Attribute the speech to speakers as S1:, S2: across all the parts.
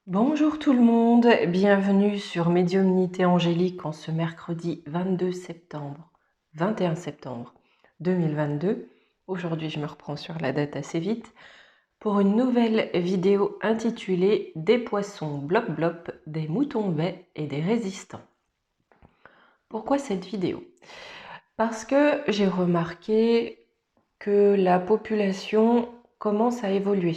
S1: Bonjour tout le monde, bienvenue sur Médiumnité Angélique en ce mercredi 21 septembre 2022. Aujourd'hui, je me reprends sur la date assez vite pour une nouvelle vidéo intitulée Des poissons blop-blop, des moutons baies et des résistants. Pourquoi cette vidéo? Parce que j'ai remarqué que la population commence à évoluer.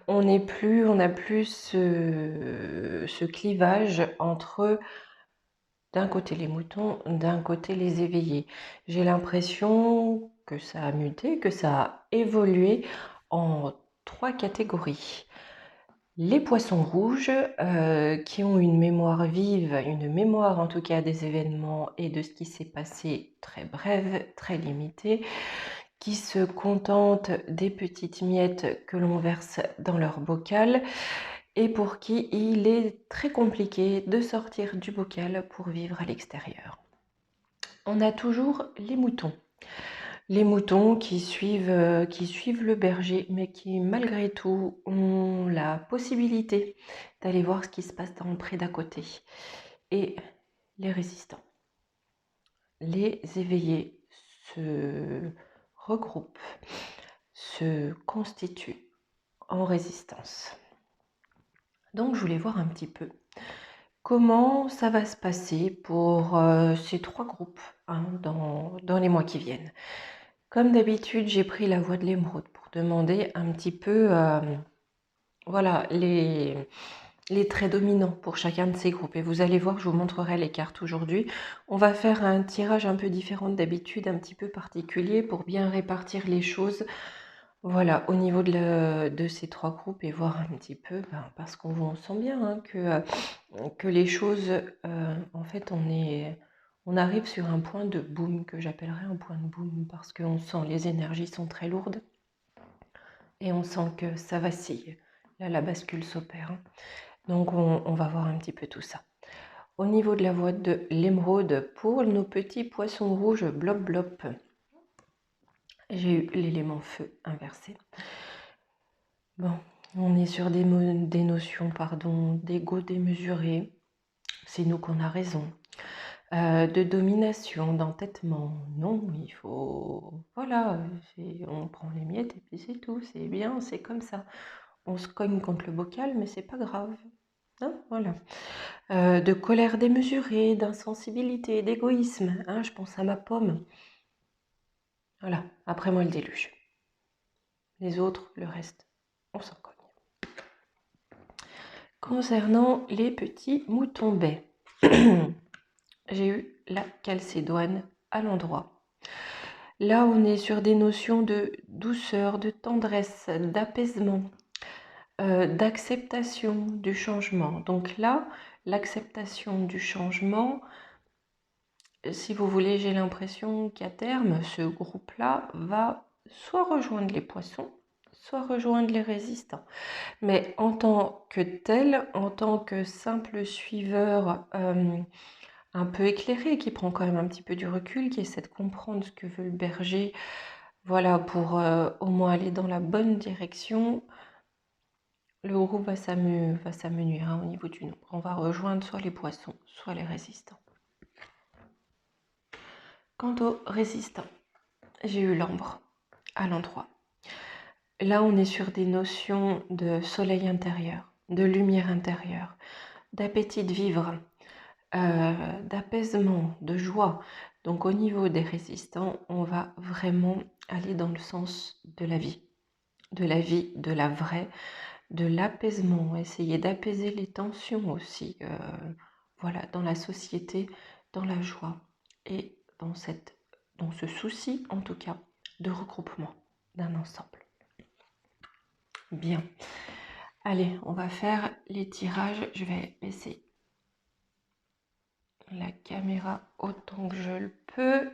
S1: On n'a plus ce clivage entre d'un côté les moutons, d'un côté les éveillés. J'ai l'impression que ça a muté, que ça a évolué en 3 catégories. Les poissons rouges qui ont une mémoire vive, une mémoire en tout cas des événements et de ce qui s'est passé très brève, très limitée, qui se contentent des petites miettes que l'on verse dans leur bocal et pour qui il est très compliqué de sortir du bocal pour vivre à l'extérieur. On a toujours les moutons. Les moutons qui suivent le berger, mais qui malgré tout ont la possibilité d'aller voir ce qui se passe dans le pré d'à côté. Et les résistants. Les éveillés se regroupent, se constituent en résistance. Donc je voulais voir un petit peu comment ça va se passer pour ces 3 groupes dans les mois qui viennent. Comme d'habitude, j'ai pris la voie de l'émeraude pour demander un petit peu voilà, les traits dominants pour chacun de ces groupes. Et vous allez voir, je vous montrerai les cartes aujourd'hui. On va faire un tirage un peu différent d'habitude, un petit peu particulier pour bien répartir les choses. Voilà, au niveau de ces 3 groupes et voir un petit peu, parce qu'on sent bien hein, que les choses, en fait, on arrive sur un point de boom, que j'appellerais un point de boom, parce qu'on sent les énergies sont très lourdes et on sent que ça vacille. Là, la bascule s'opère. Donc, on va voir un petit peu tout ça. Au niveau de la voie de l'émeraude, pour nos petits poissons rouges blop-blop, j'ai eu l'élément feu inversé. Bon, on est sur des notions d'ego démesuré. C'est nous qu'on a raison. De domination, d'entêtement. Non, il faut... Voilà, on prend les miettes et puis c'est tout. C'est bien, c'est comme ça. On se cogne contre le bocal, mais c'est pas grave. Hein, voilà. De colère démesurée, d'insensibilité, d'égoïsme. Hein, je pense à ma pomme. Voilà, après moi le déluge. Les autres, le reste, on s'en cogne. Concernant les petits moutons baies, j'ai eu la calcédoine à l'endroit. Là, on est sur des notions de douceur, de tendresse, d'apaisement, d'acceptation du changement. Donc là, l'acceptation du changement, si vous voulez, j'ai l'impression qu'à terme, ce groupe-là va soit rejoindre les poissons, soit rejoindre les résistants. Mais en tant que tel, en tant que simple suiveur un peu éclairé, qui prend quand même un petit peu du recul, qui essaie de comprendre ce que veut le berger, voilà, pour au moins aller dans la bonne direction, le groupe va s'amenuire au niveau du nombre. On va rejoindre soit les poissons, soit les résistants. Quant aux résistants, j'ai eu l'ambre à l'endroit. Là, on est sur des notions de soleil intérieur, de lumière intérieure, d'appétit de vivre, d'apaisement, de joie. Donc au niveau des résistants, on va vraiment aller dans le sens de la vie, de la vraie, de l'apaisement, essayer d'apaiser les tensions aussi, voilà, dans la société, dans la joie et dans ce souci en tout cas de regroupement d'un ensemble. Bien, allez, on va faire les tirages. Je vais baisser la caméra autant que je le peux.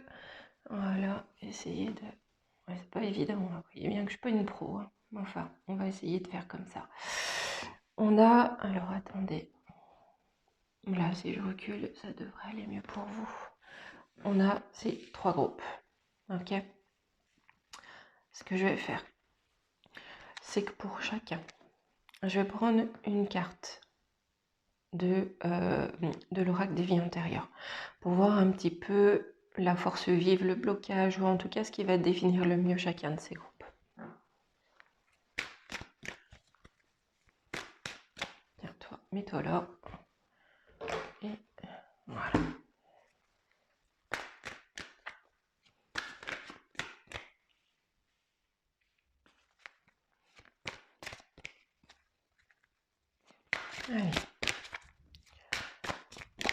S1: Voilà, essayer de... Ouais, c'est pas évident, vous voyez bien que je suis pas une pro. Hein. Enfin, on va essayer de faire comme ça. On a... Alors, attendez. Là, si je recule, ça devrait aller mieux pour vous. On a ces 3 groupes. Ok. Ce que je vais faire, c'est que pour chacun, je vais prendre une carte de l'oracle des vies antérieures, pour voir un petit peu la force vive, le blocage, ou en tout cas ce qui va définir le mieux chacun de ces groupes. Tiens, toi, mets-toi là. Et voilà. Allez.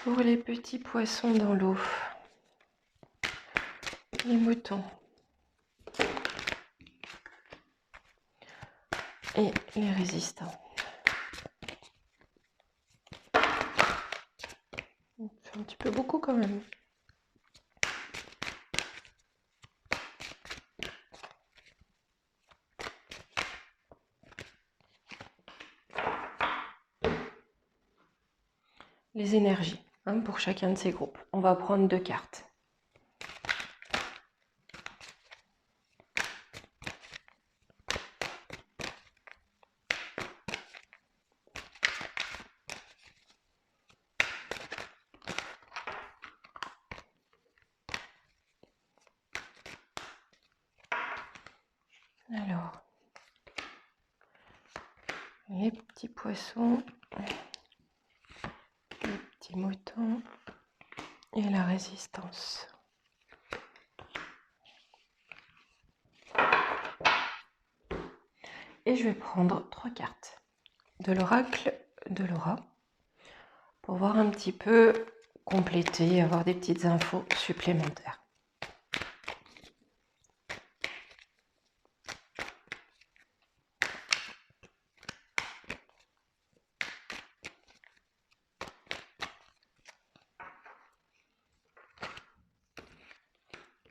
S1: Pour les petits poissons dans l'eau, les moutons et les résistants. C'est un petit peu beaucoup quand même. Les énergies pour chacun de ces groupes. On va prendre 2 cartes. Alors, les petits poissons, les petits moutons et la résistance. Et je vais prendre 3 cartes de l'oracle de Laura pour voir un petit peu compléter, avoir des petites infos supplémentaires.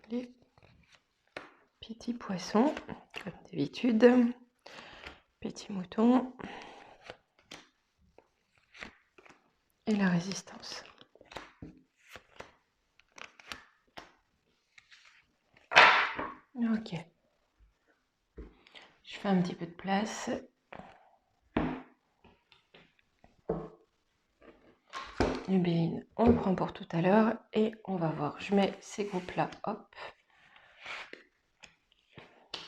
S1: Les petits poissons, comme d'habitude, petits moutons et la résistance. Ok. Je fais un petit peu de place. Le Béline, on le prend pour tout à l'heure et on va voir. Je mets ces groupes-là, hop,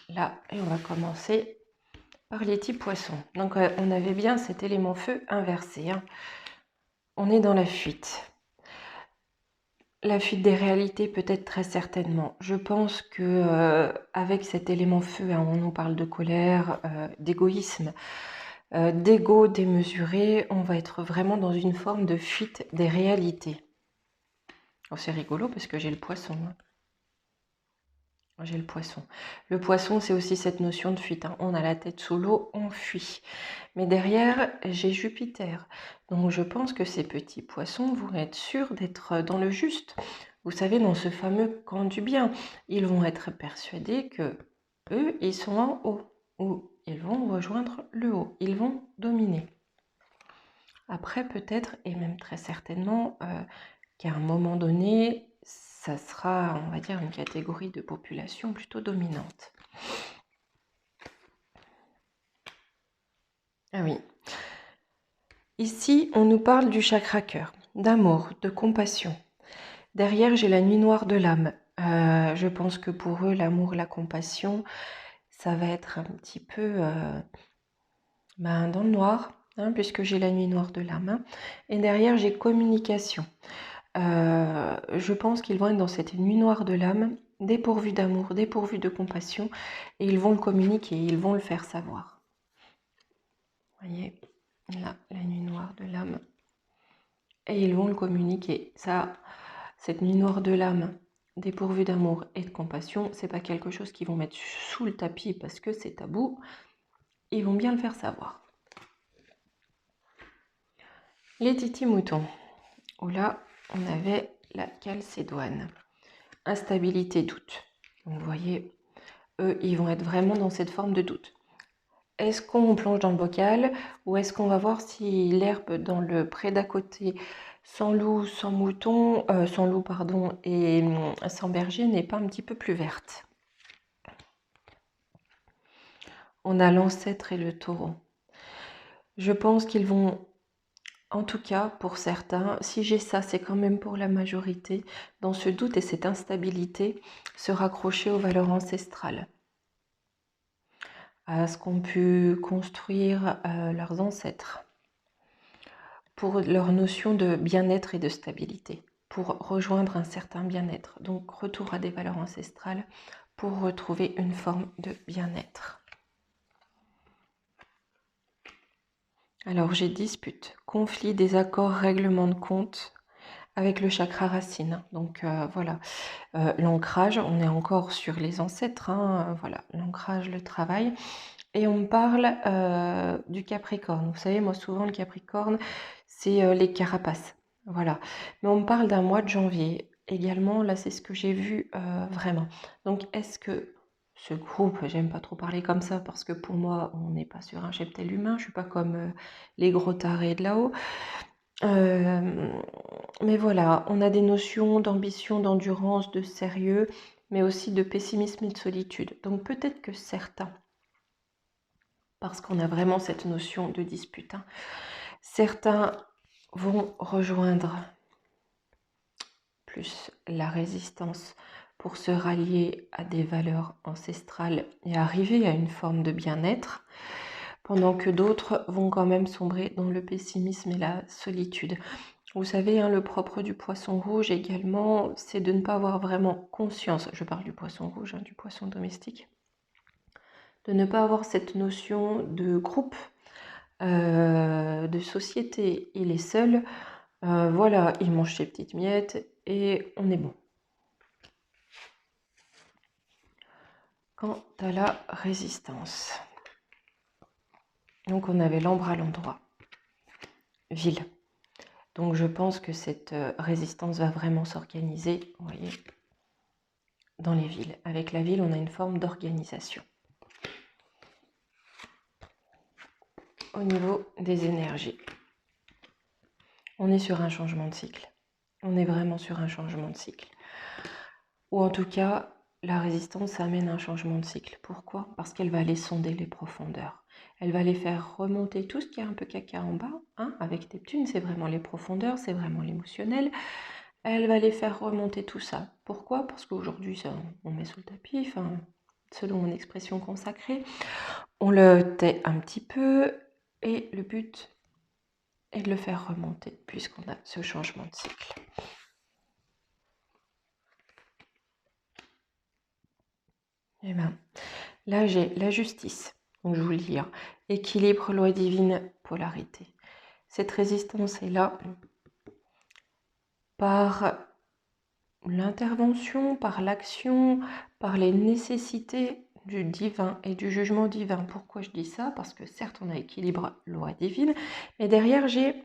S1: là, et on va commencer par les petits poissons. Donc on avait bien cet élément feu inversé. On est dans la fuite. La fuite des réalités, peut-être très certainement. Je pense que avec cet élément feu, on nous parle de colère, d'égoïsme, d'ego démesuré, on va être vraiment dans une forme de fuite des réalités. Oh, c'est rigolo parce que j'ai le poisson. J'ai le poisson. Le poisson, c'est aussi cette notion de fuite. On a la tête sous l'eau, on fuit. Mais derrière, j'ai Jupiter. Donc je pense que ces petits poissons vont être sûrs d'être dans le juste. Vous savez, dans ce fameux camp du bien, ils vont être persuadés que eux, ils sont en haut. Ou ils vont rejoindre le haut. Ils vont dominer. Après, peut-être, et même très certainement, qu'à un moment donné, ça sera, on va dire, une catégorie de population plutôt dominante. Ah oui. Ici, on nous parle du chakra cœur, d'amour, de compassion. Derrière, j'ai la nuit noire de l'âme. Je pense que pour eux, l'amour, la compassion, ça va être un petit peu dans le noir, puisque j'ai la nuit noire de l'âme. Et derrière, j'ai communication. Je pense qu'ils vont être dans cette nuit noire de l'âme, dépourvus d'amour, dépourvus de compassion, et ils vont le communiquer, ils vont le faire savoir. Vous voyez, là, la nuit noire de l'âme. Et ils vont le communiquer. Ça, cette nuit noire de l'âme, dépourvue d'amour et de compassion, c'est pas quelque chose qu'ils vont mettre sous le tapis parce que c'est tabou. Ils vont bien le faire savoir. Les titis moutons. Oh là, on avait la calcédoine. Instabilité, doute. Donc, vous voyez, eux, ils vont être vraiment dans cette forme de doute. Est-ce qu'on plonge dans le bocal ou est-ce qu'on va voir si l'herbe dans le pré d'à côté, sans loup, sans mouton, sans loup pardon, et sans berger n'est pas un petit peu plus verte? On a l'ancêtre et le taureau. Je pense qu'ils vont En tout cas, pour certains, si j'ai ça, c'est quand même pour la majorité, dans ce doute et cette instabilité, se raccrocher aux valeurs ancestrales, à ce qu'ont pu construire leurs ancêtres, pour leur notion de bien-être et de stabilité, pour rejoindre un certain bien-être. Donc, retour à des valeurs ancestrales pour retrouver une forme de bien-être. Alors, j'ai dispute, conflit, désaccord, règlement de compte avec le chakra racine. Donc, voilà. L'ancrage, on est encore sur les ancêtres, hein, voilà, l'ancrage, le travail. Et on me parle du Capricorne. Vous savez, moi, souvent, le Capricorne, c'est les carapaces. Voilà. Mais on me parle d'un mois de janvier. Également, là, c'est ce que j'ai vu vraiment. Donc, est-ce que ce groupe, j'aime pas trop parler comme ça, parce que pour moi, on n'est pas sur un cheptel humain, je suis pas comme les gros tarés de là-haut. Mais voilà, on a des notions d'ambition, d'endurance, de sérieux, mais aussi de pessimisme et de solitude. Donc peut-être que certains, parce qu'on a vraiment cette notion de dispute, hein, certains vont rejoindre plus la résistance pour se rallier à des valeurs ancestrales et arriver à une forme de bien-être, pendant que d'autres vont quand même sombrer dans le pessimisme et la solitude. Vous savez, hein, le propre du poisson rouge également, c'est de ne pas avoir vraiment conscience, je parle du poisson rouge, hein, du poisson domestique, de ne pas avoir cette notion de groupe, de société. Il est seul, voilà, il mange ses petites miettes et on est bon. Quant à la résistance, donc on avait l'ambre à l'endroit, ville. Donc je pense que cette résistance va vraiment s'organiser, vous voyez, dans les villes. Avec la ville, on a une forme d'organisation. Au niveau des énergies, on est sur un changement de cycle. On est vraiment sur un changement de cycle. Ou en tout cas, la résistance amène un changement de cycle. Pourquoi? Parce qu'elle va aller sonder les profondeurs. Elle va les faire remonter tout ce qui est un peu caca en bas. Hein, avec Neptune, c'est vraiment les profondeurs, c'est vraiment l'émotionnel. Elle va les faire remonter tout ça. Pourquoi? Parce qu'aujourd'hui, ça, on met sous le tapis, enfin, selon mon expression consacrée. On le tait un petit peu et le but est de le faire remonter puisqu'on a ce changement de cycle. Et bien, là j'ai la justice, donc je vous le dis, hein. Équilibre, loi divine, polarité. Cette résistance est là par l'intervention, par l'action, par les nécessités du divin et du jugement divin. Pourquoi je dis ça? Parce que certes on a équilibre, loi divine, mais derrière j'ai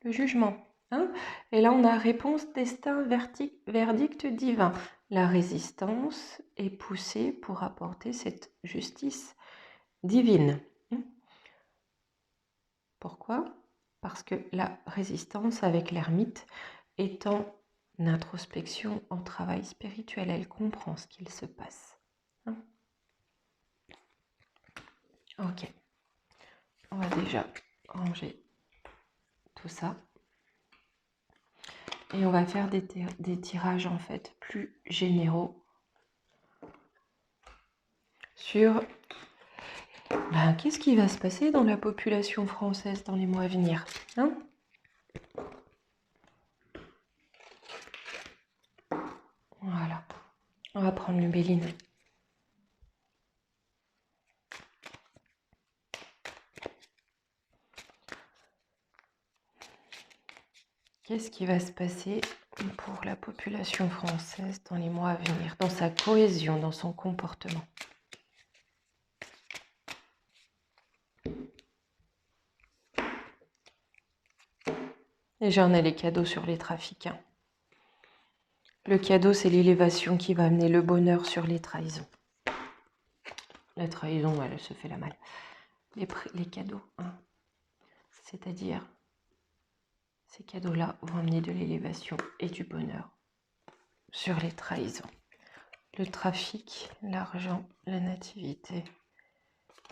S1: le jugement. Hein, et là on a réponse, destin, verdict divin. La résistance est poussée pour apporter cette justice divine. Pourquoi? Parce que la résistance avec l'ermite est en introspection, en travail spirituel. Elle comprend ce qu'il se passe. Hein? Ok. On va déjà ranger tout ça. Et on va faire des tirages en fait plus généraux sur qu'est-ce qui va se passer dans la population française dans les mois à venir, hein? Voilà. On va prendre le Béline. Qu'est-ce qui va se passer pour la population française dans les mois à venir, dans sa cohésion, dans son comportement? Déjà, on a les cadeaux sur les trafiquants. Le cadeau, c'est l'élévation qui va amener le bonheur sur les trahisons. La trahison, elle se fait la malle. Les cadeaux, hein. C'est-à-dire, ces cadeaux-là vont amener de l'élévation et du bonheur sur les trahisons. Le trafic, l'argent, la nativité,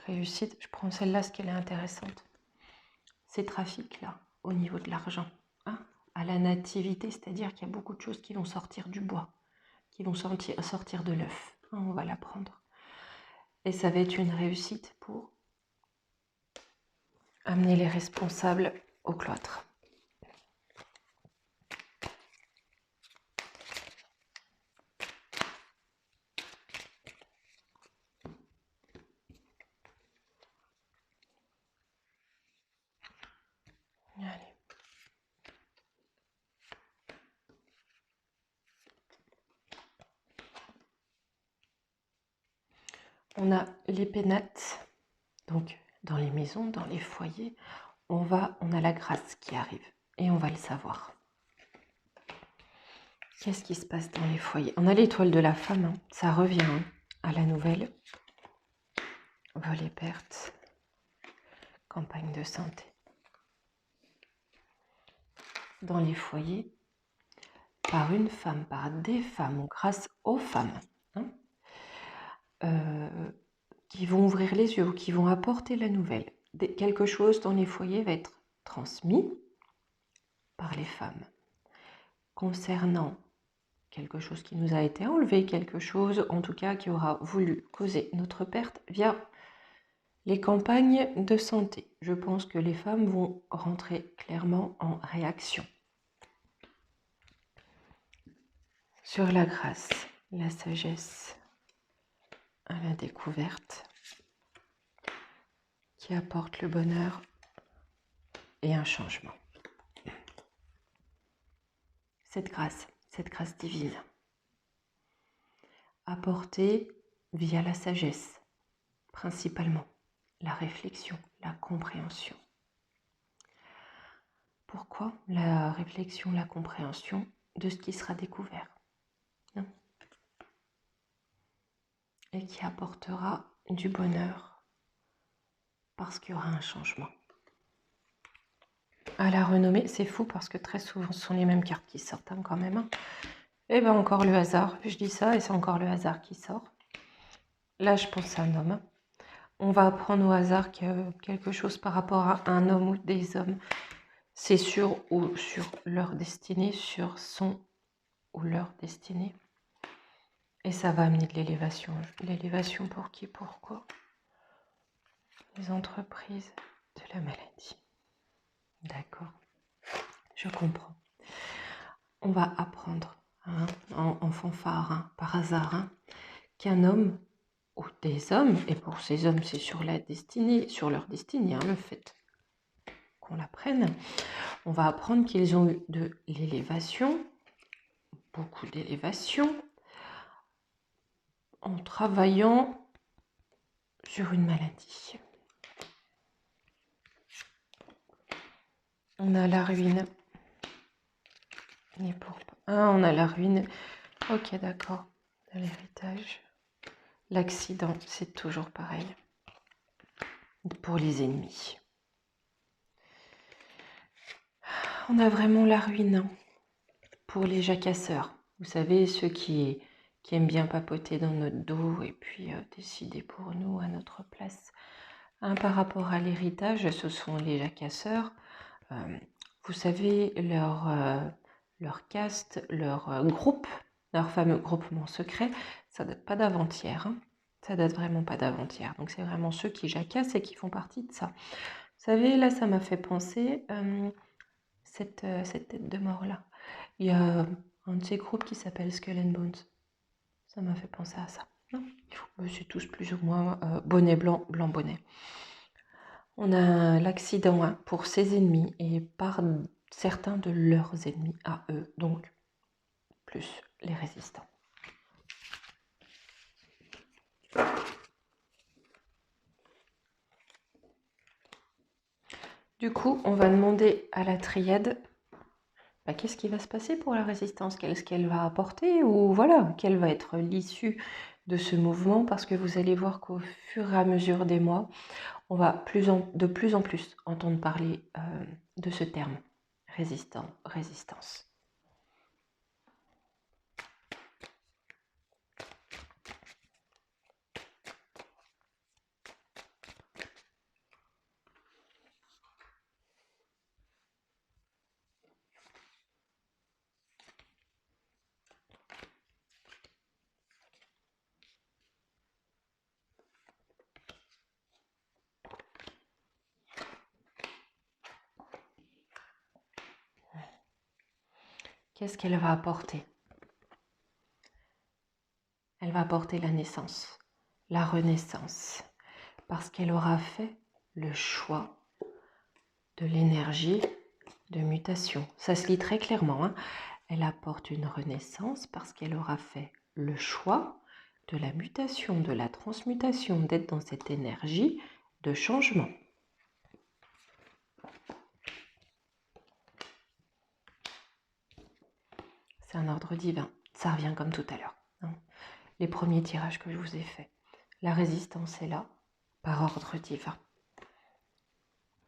S1: réussite. Je prends celle-là parce qu'elle est intéressante. ces trafics-là au niveau de l'argent, hein, à la nativité, c'est-à-dire qu'il y a beaucoup de choses qui vont sortir du bois, qui vont sortir de l'œuf. Hein, on va l'apprendre. Et ça va être une réussite pour amener les responsables au cloître. Allez. On a les pénates, donc dans les maisons, dans les foyers, on a la grâce qui arrive et on va le savoir. Qu'est-ce qui se passe dans les foyers? On a l'étoile de la femme, hein, ça revient hein, à la nouvelle. Vol et pertes, campagne de santé. Dans les foyers, par une femme, par des femmes, ou grâce aux femmes, hein, qui vont ouvrir les yeux ou qui vont apporter la nouvelle. Quelque chose dans les foyers va être transmis par les femmes concernant quelque chose qui nous a été enlevé, quelque chose en tout cas qui aura voulu causer notre perte via les campagnes de santé. Je pense que les femmes vont rentrer clairement en réaction. Sur la grâce, la sagesse à la découverte qui apporte le bonheur et un changement. Cette grâce divine, apportée via la sagesse, principalement la réflexion, la compréhension. Pourquoi la réflexion, la compréhension de ce qui sera découvert, hein, et qui apportera du bonheur parce qu'il y aura un changement. À la renommée, c'est fou parce que très souvent ce sont les mêmes cartes qui sortent hein, quand même. Hein. Et bien encore le hasard, je dis ça et c'est encore le hasard qui sort. Là je pense à un homme. On va apprendre au hasard quelque chose par rapport à un homme ou des hommes. C'est sur leur destinée, sur son ou leur destinée. Et ça va amener de l'élévation. L'élévation pour qui, pourquoi? Les entreprises de la maladie. D'accord, je comprends. On va apprendre hein, en fanfare, hein, par hasard, hein, qu'un homme ou des hommes, et pour ces hommes c'est sur la destinée, sur leur destinée, hein, le fait qu'on l'apprenne, on va apprendre qu'ils ont eu de l'élévation, beaucoup d'élévation, en travaillant sur une maladie. On a la ruine. Et pour... Ah, on a la ruine. Ok, d'accord. L'héritage. L'accident, c'est toujours pareil. Pour les ennemis. On a vraiment la ruine pour les jacasseurs. Vous savez, ceux qui aiment bien papoter dans notre dos et puis décider pour nous à notre place. Hein, par rapport à l'héritage, ce sont les jacasseurs. Vous savez, leur caste, leur groupe, leur fameux groupement secret, ça date pas d'avant-hier. Hein. Ça date vraiment pas d'avant-hier. Donc c'est vraiment ceux qui jacassent et qui font partie de ça. Vous savez, là, ça m'a fait penser cette tête de mort-là. Il y a un de ces groupes qui s'appelle Skull and Bones. Ça m'a fait penser à ça. C'est tous plus ou moins bonnet blanc, blanc bonnet. On a l'accident hein, pour ses ennemis et par certains de leurs ennemis à eux, donc plus les résistants. Du coup, on va demander à la triade qu'est-ce qui va se passer pour la résistance, qu'est-ce qu'elle va apporter, ou voilà, quelle va être l'issue de ce mouvement, parce que vous allez voir qu'au fur et à mesure des mois, on va de plus en plus entendre parler de ce terme, résistance. qu'est-ce qu'elle va apporter? Elle va apporter la naissance, la renaissance, parce qu'elle aura fait le choix de l'énergie de mutation. Ça se lit très clairement, hein. Elle apporte une renaissance parce qu'elle aura fait le choix de la mutation, de la transmutation, d'être dans cette énergie de changement. C'est un ordre divin, ça revient comme tout à l'heure, hein. Les premiers tirages que je vous ai faits. La résistance est là, par ordre divin.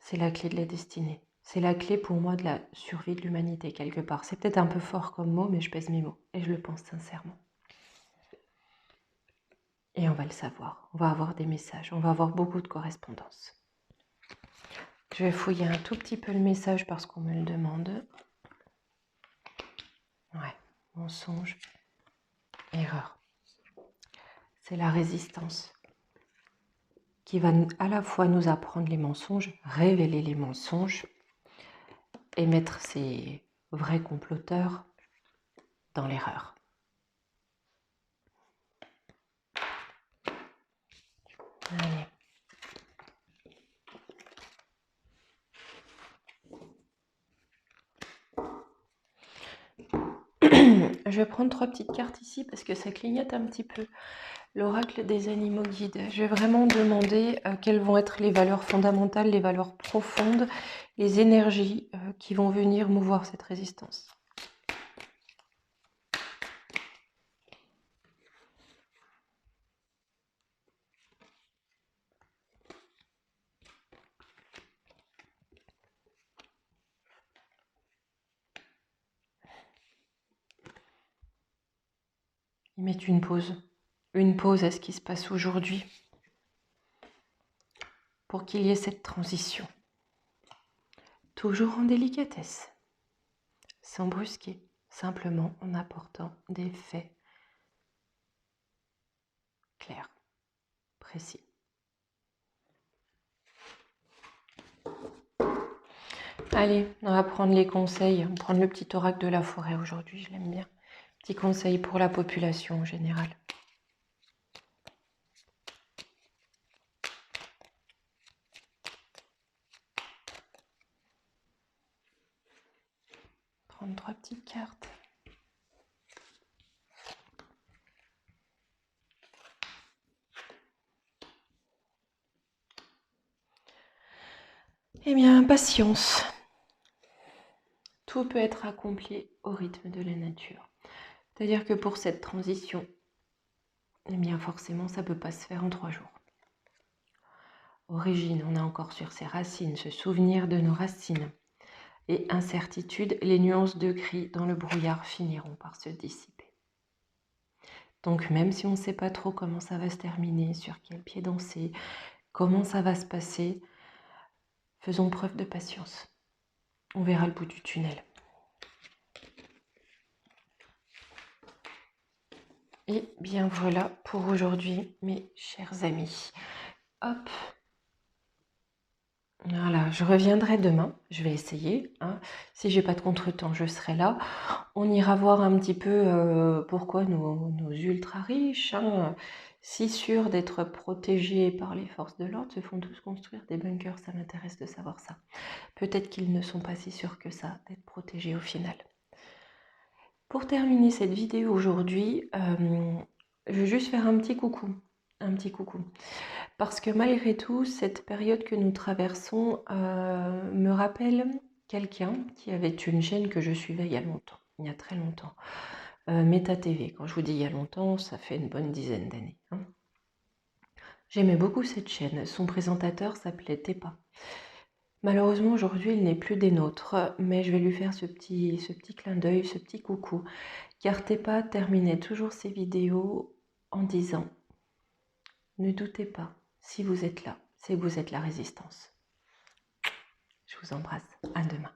S1: C'est la clé de la destinée. C'est la clé pour moi de la survie de l'humanité quelque part. C'est peut-être un peu fort comme mot, mais je pèse mes mots et je le pense sincèrement. Et on va le savoir. On va avoir des messages. On va avoir beaucoup de correspondances. Je vais fouiller un tout petit peu le message parce qu'on me le demande. Ouais, mensonge, erreur. C'est la résistance qui va à la fois nous apprendre les mensonges, révéler les mensonges et mettre ces vrais comploteurs dans l'erreur. Allez. Je vais prendre 3 petites cartes ici parce que ça clignote un petit peu. L'oracle des animaux guides. Je vais vraiment demander quelles vont être les valeurs fondamentales, les valeurs profondes, les énergies qui vont venir mouvoir cette résistance. Ils mettent une pause à ce qui se passe aujourd'hui pour qu'il y ait cette transition. Toujours en délicatesse, sans brusquer, simplement en apportant des faits clairs, précis. Allez, on va prendre les conseils, on va prendre le petit oracle de la forêt aujourd'hui, je l'aime bien. Petit conseil pour la population en général. Prendre 3 petites cartes. Eh bien, patience. Tout peut être accompli au rythme de la nature. C'est-à-dire que pour cette transition, eh bien forcément, ça ne peut pas se faire en 3 jours. Origine, on est encore sur ses racines, se souvenir de nos racines. Et incertitude, les nuances de gris dans le brouillard finiront par se dissiper. Donc même si on ne sait pas trop comment ça va se terminer, sur quel pied danser, comment ça va se passer, faisons preuve de patience. On verra le bout du tunnel. Et bien voilà pour aujourd'hui, mes chers amis. Hop. Voilà, je reviendrai demain. Je vais essayer, hein. Si j'ai pas de contretemps, je serai là. On ira voir un petit peu pourquoi nos ultra riches, hein, si sûrs d'être protégés par les forces de l'ordre, se font tous construire des bunkers. Ça m'intéresse de savoir ça. Peut-être qu'ils ne sont pas si sûrs que ça d'être protégés au final. Pour terminer cette vidéo aujourd'hui, je vais juste faire un petit coucou. Parce que malgré tout, cette période que nous traversons me rappelle quelqu'un qui avait une chaîne que je suivais il y a longtemps, il y a très longtemps. Meta TV, quand je vous dis il y a longtemps, ça fait une bonne dizaine d'années, hein. J'aimais beaucoup cette chaîne, son présentateur s'appelait Tepa. Malheureusement, aujourd'hui, il n'est plus des nôtres, mais je vais lui faire ce petit clin d'œil, ce petit coucou, car Tepa terminait toujours ses vidéos en disant « Ne doutez pas, si vous êtes là, c'est que vous êtes la résistance. » Je vous embrasse, à demain.